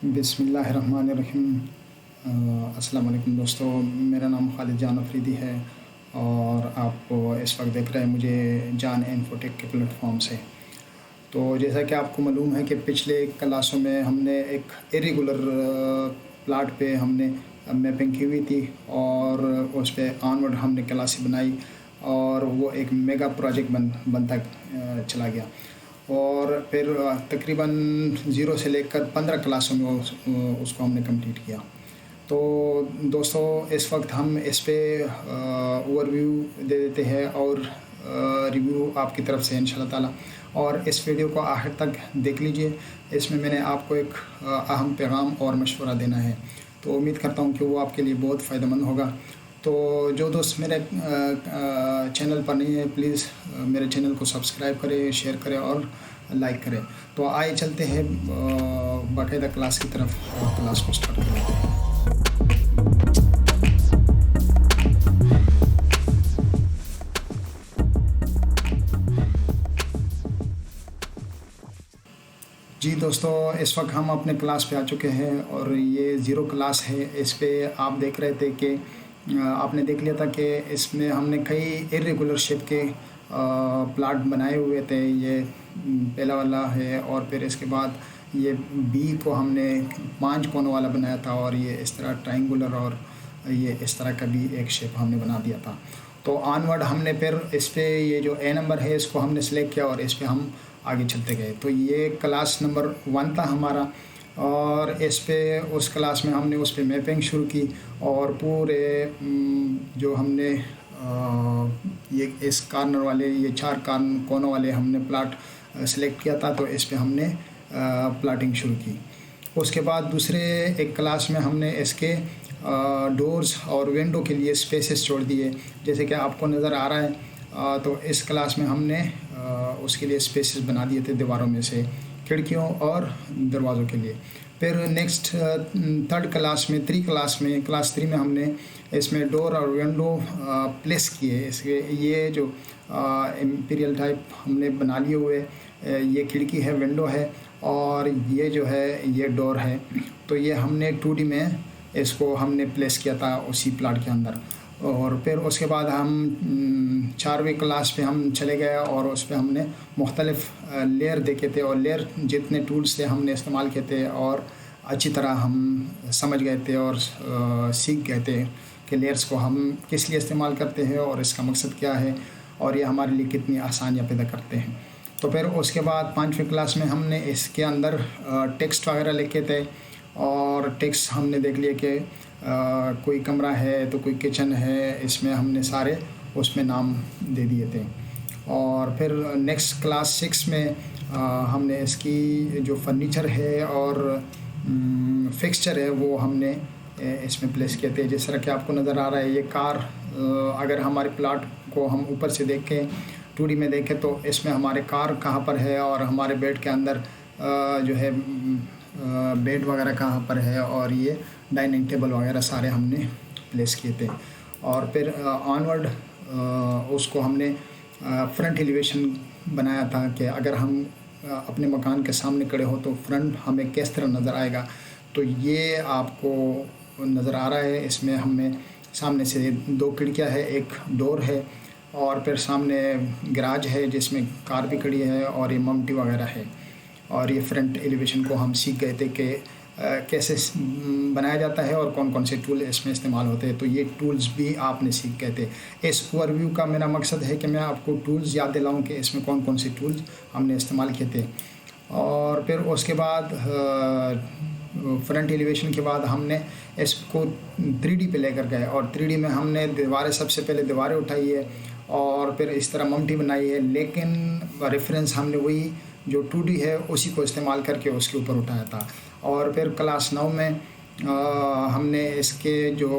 बिस्मिल्लाहिर्रहमानिर्रहीम। अस्सलाम वालेकुम दोस्तों, मेरा नाम खालिद जान अफरीदी है और आप इस वक्त देख रहे हैं मुझे जान इन्फोटेक के प्लेटफॉर्म से। तो जैसा कि आपको मालूम है कि पिछले क्लासों में हमने एक इरेगुलर प्लाट पे हमने मैपिंग की हुई थी और उस पे ऑनवर्ड हमने क्लासें बनाई और वो एक मेगा प्रोजेक्ट बनता चला गया और फिर तकरीबन 0 से लेकर 15 क्लासों में उसको हमने कंप्लीट किया। तो दोस्तों इस वक्त हम इस पे ओवरव्यू दे देते हैं और रिव्यू आपकी तरफ से इंशाल्लाह ताला, और इस वीडियो को आखिर तक देख लीजिए। इसमें मैंने आपको एक अहम पैगाम और मशवरा देना है, तो उम्मीद करता हूँ कि वो आपके लिए बहुत फ़ायदेमंद होगा। तो जो दोस्त मेरे चैनल पर नहीं है, प्लीज़ मेरे चैनल को सब्सक्राइब करें, शेयर करें और लाइक करें। तो आइए चलते हैं बाकायदा क्लास की तरफ और क्लास को स्टार्ट करते हैं। जी दोस्तों, इस वक्त हम अपने क्लास पे आ चुके हैं और ये 0 क्लास है। इस पे आप देख रहे थे कि आपने देख लिया था कि इसमें हमने कई इरेगुलर शेप के प्लाट बनाए हुए थे। ये पहला वाला है और फिर इसके बाद ये बी को हमने 5 कोनों वाला बनाया था और ये इस तरह ट्रायंगुलर और ये इस तरह का भी एक शेप हमने बना दिया था। तो ऑनवर्ड हमने फिर इस पे ये जो ए नंबर है इसको हमने सेलेक्ट किया और इस पे हम आगे चलते गए। तो ये क्लास नंबर 1 था हमारा और इस पे उस क्लास में हमने उस पे मैपिंग शुरू की और पूरे जो हमने ये इस कॉर्नर वाले ये 4 कोनों वाले हमने प्लाट सेलेक्ट किया था, तो इस पे हमने प्लाटिंग शुरू की। उसके बाद दूसरे एक क्लास में हमने इसके डोर्स और विंडो के लिए स्पेसेस छोड़ दिए, जैसे कि आपको नज़र आ रहा है। तो इस क्लास में हमने उसके लिए स्पेसेस बना दिए थे दीवारों में से, खिड़कियों और दरवाज़ों के लिए। फिर नेक्स्ट थर्ड क्लास में क्लास 3 में हमने इसमें डोर और विंडो प्लेस किए। इसके ये जो इम्पीरियल टाइप हमने बना लिए हुए, ये खिड़की है, विंडो है और ये जो है ये डोर है। तो ये हमने 2D में इसको हमने प्लेस किया था उसी प्लाट के अंदर। और फिर उसके बाद हम 4वीं क्लास पे हम चले गए और उस पे हमने मुख्तलिफ़ लेयर देखे थे और लेयर जितने टूल्स थे हमने इस्तेमाल किए थे और अच्छी तरह हम समझ गए थे और सीख गए थे कि लेयर्स को हम किस लिए इस्तेमाल करते हैं और इसका मकसद क्या है और ये हमारे लिए कितनी आसानियाँ पैदा करते हैं। तो फिर उसके बाद 5वीं क्लास में हमने इसके अंदर टेक्स्ट वगैरह लिखे थे और टेक्स्ट हमने देख लिया कि कोई कमरा है तो कोई किचन है, इसमें हमने सारे उसमें नाम दे दिए थे। और फिर नेक्स्ट क्लास 6 में हमने इसकी जो फर्नीचर है और फिक्सचर है वो हमने इसमें प्लेस किए थे। जिस तरह कि आपको नज़र आ रहा है ये कार, अगर हमारे प्लाट को हम ऊपर से देखें 2D में देखें तो इसमें हमारे कार कहाँ पर है और हमारे बेड के अंदर जो है बेड वगैरह कहाँ पर है और ये डाइनिंग टेबल वगैरह सारे हमने प्लेस किए थे। और फिर ऑनवर्ड उसको हमने फ्रंट एलिवेशन बनाया था कि अगर हम अपने मकान के सामने खड़े हो तो फ्रंट हमें किस तरह नज़र आएगा। तो ये आपको नज़र आ रहा है, इसमें हमें सामने से 2 खिड़कियाँ है, एक डोर है और फिर सामने गैराज है जिसमें कार भी खड़ी है और ये ममटी वगैरह है। और ये फ्रंट एलिवेशन को हम सीख गए थे कि कैसे बनाया जाता है और कौन कौन से टूल इसमें इस्तेमाल होते हैं। तो ये टूल्स भी आपने सीख गए थे। इस ओवरव्यू का मेरा मकसद है कि मैं आपको टूल्स याद दिलाऊं कि इसमें कौन कौन से टूल्स हमने इस्तेमाल किए थे। और फिर उसके बाद फ्रंट एलिवेशन के बाद हमने इसको 3D पे लेकर गए और 3D में हमने दीवारें, सबसे पहले दीवारें उठाई है और फिर इस तरह ममटी बनाई है, लेकिन रेफरेंस हमने वही जो 2D है उसी को इस्तेमाल करके उसके ऊपर उठाया था। और फिर क्लास 9 में हमने इसके जो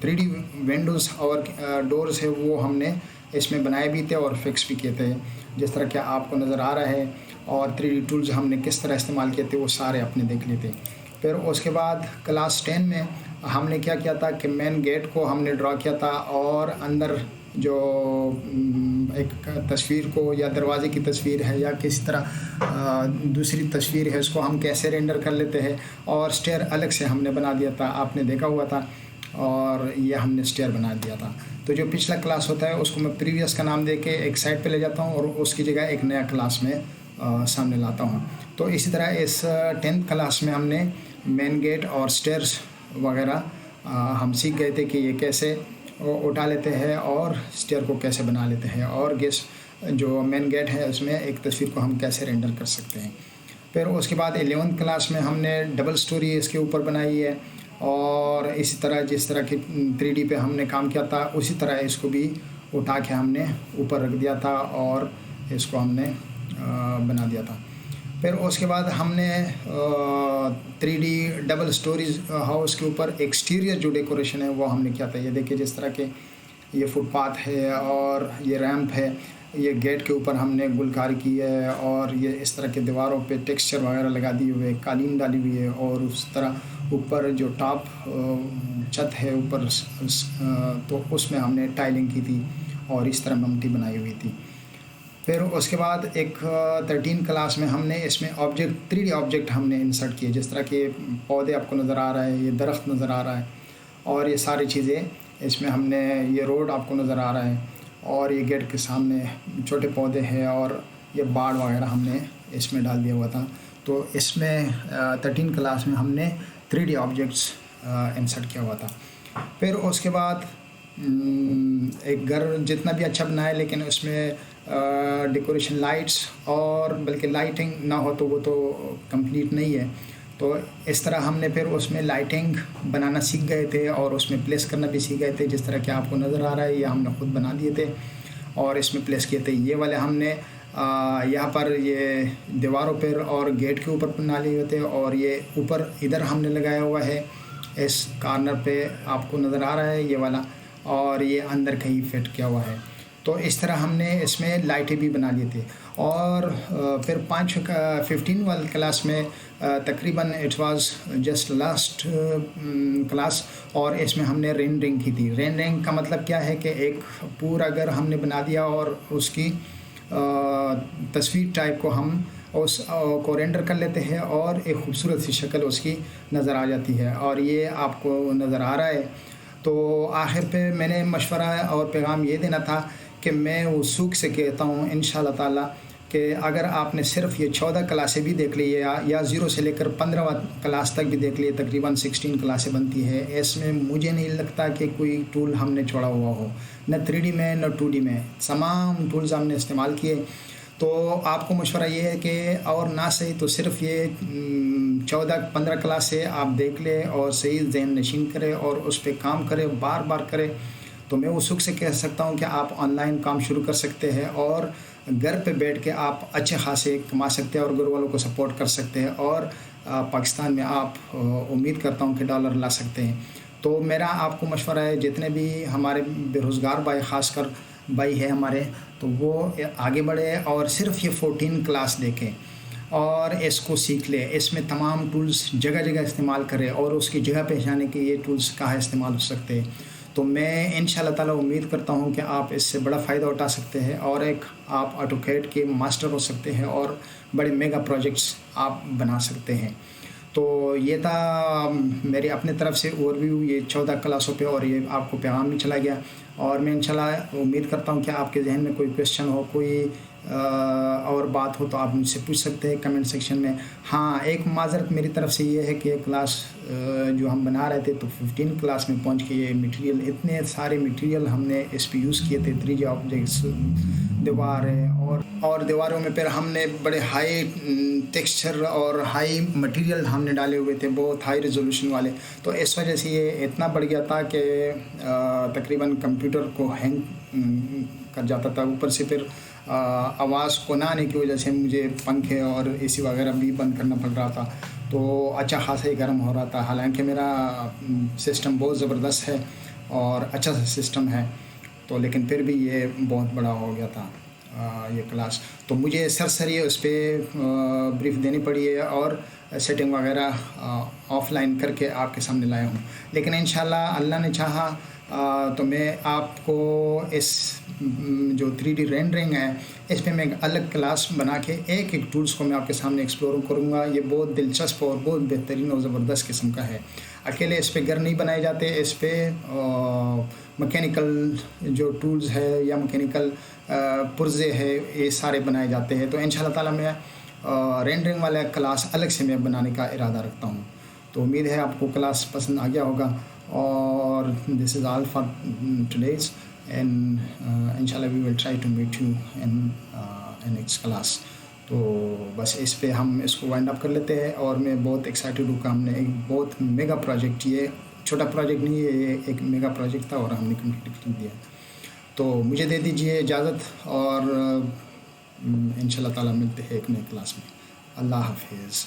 3D विंडोज़ और डोर्स है वो हमने इसमें बनाए भी थे और फिक्स भी किए थे, जिस तरह कि आपको नज़र आ रहा है। और 3D टूल्स हमने किस तरह इस्तेमाल किए थे वो सारे अपने देख लिए थे। फिर उसके बाद क्लास 10 में हमने क्या किया था कि मेन गेट को हमने ड्रा किया था और अंदर जो एक तस्वीर को या दरवाजे की तस्वीर है या किसी तरह दूसरी तस्वीर है, उसको हम कैसे रेंडर कर लेते हैं। और स्टेयर अलग से हमने बना दिया था, आपने देखा हुआ था, और ये हमने स्टेयर बना दिया था। तो जो पिछला क्लास होता है उसको मैं प्रीवियस का नाम दे के एक साइड पे ले जाता हूँ और उसकी जगह एक नया क्लास में सामने लाता हूँ। तो इसी तरह इस 10th क्लास में हमने मेन गेट और स्टेयर्स वगैरह हम सीख गए थे कि ये कैसे उठा लेते हैं और स्टेयर को कैसे बना लेते हैं, और जो मेन गेट है उसमें एक तस्वीर को हम कैसे रेंडर कर सकते हैं। फिर उसके बाद 11th क्लास में हमने डबल स्टोरी इसके ऊपर बनाई है, और इसी तरह जिस तरह की 3D पे हमने काम किया था उसी तरह इसको भी उठा के हमने ऊपर रख दिया था और इसको हमने बना दिया था। फिर उसके बाद हमने 3D डबल स्टोरीज हाउस के ऊपर एक्सटीरियर जो डेकोरेशन है वो हमने किया था। ये देखिए जिस तरह के ये फुटपाथ है और ये रैंप है, ये गेट के ऊपर हमने गुलकारी की है, और ये इस तरह के दीवारों पे टेक्सचर वगैरह लगा दिए हुए, कालीन डाली हुई है, और उस तरह ऊपर जो टॉप छत है ऊपर तो उसमें हमने टाइलिंग की थी और इस तरह ममटी बनाई हुई थी। फिर उसके बाद एक 13 क्लास में हमने इसमें ऑब्जेक्ट 3D ऑब्जेक्ट हमने इंसर्ट किए, जिस तरह के पौधे आपको नज़र आ रहा है, ये दरख्त नज़र आ रहा है, और ये सारी चीज़ें इसमें हमने, ये रोड आपको नज़र आ रहा है, और ये गेट के सामने छोटे पौधे हैं, और ये बाड़ वगैरह हमने इसमें डाल दिया हुआ था। तो इसमें 13 क्लास में हमने 3D ऑब्जेक्ट्स इंसर्ट किया हुआ था। फिर उसके बाद एक घर जितना भी अच्छा बनाए लेकिन उसमें डेकोरेशन लाइट्स और बल्कि लाइटिंग ना हो तो वो तो कंप्लीट नहीं है। तो इस तरह हमने फिर उसमें लाइटिंग बनाना सीख गए थे और उसमें प्लेस करना भी सीख गए थे। जिस तरह के आपको नज़र आ रहा है ये हमने खुद बना दिए थे और इसमें प्लेस किए थे। ये वाले हमने यहाँ पर ये दीवारों पर और गेट के ऊपर बना लिए हुए थे, और ये ऊपर इधर हमने लगाया हुआ है, इस कॉर्नर पे आपको नज़र आ रहा है ये वाला, और ये अंदर कहीं फिट किया हुआ है। तो इस तरह हमने इसमें लाइटें भी बना लिए थे। और फिर 15 वाली क्लास में तकरीबन it was just last class, और इसमें हमने रेंडरिंग की थी। रेंडरिंग का मतलब क्या है कि एक पूरा घर हमने बना दिया और उसकी तस्वीर टाइप को हम उस को रेंडर कर लेते हैं और एक खूबसूरत सी शक्ल उसकी नज़र आ जाती है, और ये आपको नज़र आ रहा है। तो आखिर पे मैंने मशवरा और पैगाम ये देना था कि मैं वसूख से कहता हूँ इंशाअल्लाह ताला कि अगर आपने सिर्फ ये 14 क्लासें भी देख ली या 0 से लेकर 15 क्लास तक भी देख लिए, तकरीबन 16 क्लासें बनती है। इसमें मुझे नहीं लगता कि कोई टूल हमने छोड़ा हुआ हो, न 3D में न 2D में, तमाम टूल्स हमने इस्तेमाल किए। तो आपको मशवरा ये है कि और ना सही तो सिर्फ ये 14-15 क्लास से आप देख लें और सही ज़हन नशीन करें और उस पर काम करें, बार बार करें। तो मैं उस से कह सकता हूँ कि आप ऑनलाइन काम शुरू कर सकते हैं और घर पे बैठ के आप अच्छे खासे कमा सकते हैं और घर वालों को सपोर्ट कर सकते हैं, और पाकिस्तान में आप उम्मीद करता हूँ कि डॉलर ला सकते हैं। तो मेरा आपको मशवरा है, जितने भी हमारे बेरोज़गार भाई ख़ासकर भाई है हमारे, तो वो आगे बढ़े और सिर्फ ये 14 क्लास देखें और इसको सीख ले। इसमें तमाम टूल्स जगह जगह इस्तेमाल करें और उसकी जगह पहचाने कि ये टूल्स कहाँ इस्तेमाल हो सकते हैं। तो मैं इंशाअल्लाह ताला उम्मीद करता हूँ कि आप इससे बड़ा फ़ायदा उठा सकते हैं और एक आप ऑटोकैड के मास्टर हो सकते हैं और बड़े मेगा प्रोजेक्ट्स आप बना सकते हैं। तो ये था मेरी अपने तरफ से ओवरव्यू ये 14 क्लासों पे, और ये आपको पैगाम भी चला गया। और मैं इंशाल्लाह उम्मीद करता हूँ कि आपके जहन में कोई क्वेश्चन हो, कोई और बात हो तो आप मुझसे पूछ सकते हैं कमेंट सेक्शन में। हाँ, एक माज़रत मेरी तरफ से ये है कि क्लास जो हम बना रहे थे तो 15 क्लास में पहुंच के ये मटेरियल, इतने सारे मटेरियल हमने इस पे यूज़ किए थे। 3D ऑब्जेक्ट्स, दीवार है, और दीवारों में फिर हमने बड़े हाई टेक्सचर और हाई मटेरियल हमने डाले हुए थे, बहुत हाई रेजोल्यूशन वाले। तो इस वजह से ये इतना बढ़ गया था कि तकरीबन कंप्यूटर को हैंग कर जाता था। ऊपर से फिर आवाज़ को ना आने की वजह से मुझे पंखे और एसी वगैरह भी बंद करना पड़ रहा था। तो अच्छा खासा ही गर्म हो रहा था। हालांकि मेरा सिस्टम बहुत ज़बरदस्त है और अच्छा सा सिस्टम है, तो लेकिन फिर भी ये बहुत बड़ा हो गया था ये क्लास। तो मुझे सरसरी उस पर ब्रीफ देनी पड़ी है और सेटिंग वगैरह ऑफलाइन करके आपके सामने लाया हूँ। लेकिन इंशाल्लाह अल्लाह ने चाहा तो मैं आपको इस जो 3D रेंडरिंग है, इस पे मैं एक अलग क्लास बना के एक-एक टूल्स को मैं आपके सामने एक्सप्लोर करूँगा। ये बहुत दिलचस्प और बहुत बेहतरीन और ज़बरदस्त किस्म का है। अकेले इस पे घर नहीं बनाए जाते, इस पे मैकेनिकल जो टूल्स है या मैकेनिकल पुर्ज़े है, ये सारे बनाए जाते हैं। तो इंशाअल्लाह ताला मैं रेंडरिंग वाला क्लास अलग से मैं बनाने का इरादा रखता हूँ। तो उम्मीद है आपको क्लास पसंद आ गया होगा और this is all for today's and इंशाल्लाह we will try to meet you in next class. तो बस इस पे हम इसको वाइंड अप कर लेते हैं और मैं बहुत एक्साइटेड हूँ कि हमने एक बहुत मेगा प्रोजेक्ट, ये छोटा प्रोजेक्ट नहीं है, ये एक मेगा प्रोजेक्ट था और हमने कंप्लीट कर दिया। तो मुझे दे दीजिए इजाज़त और इंशाल्लाह ताला मिलते हैं एक नए क्लास में। अल्लाह हाफिज़।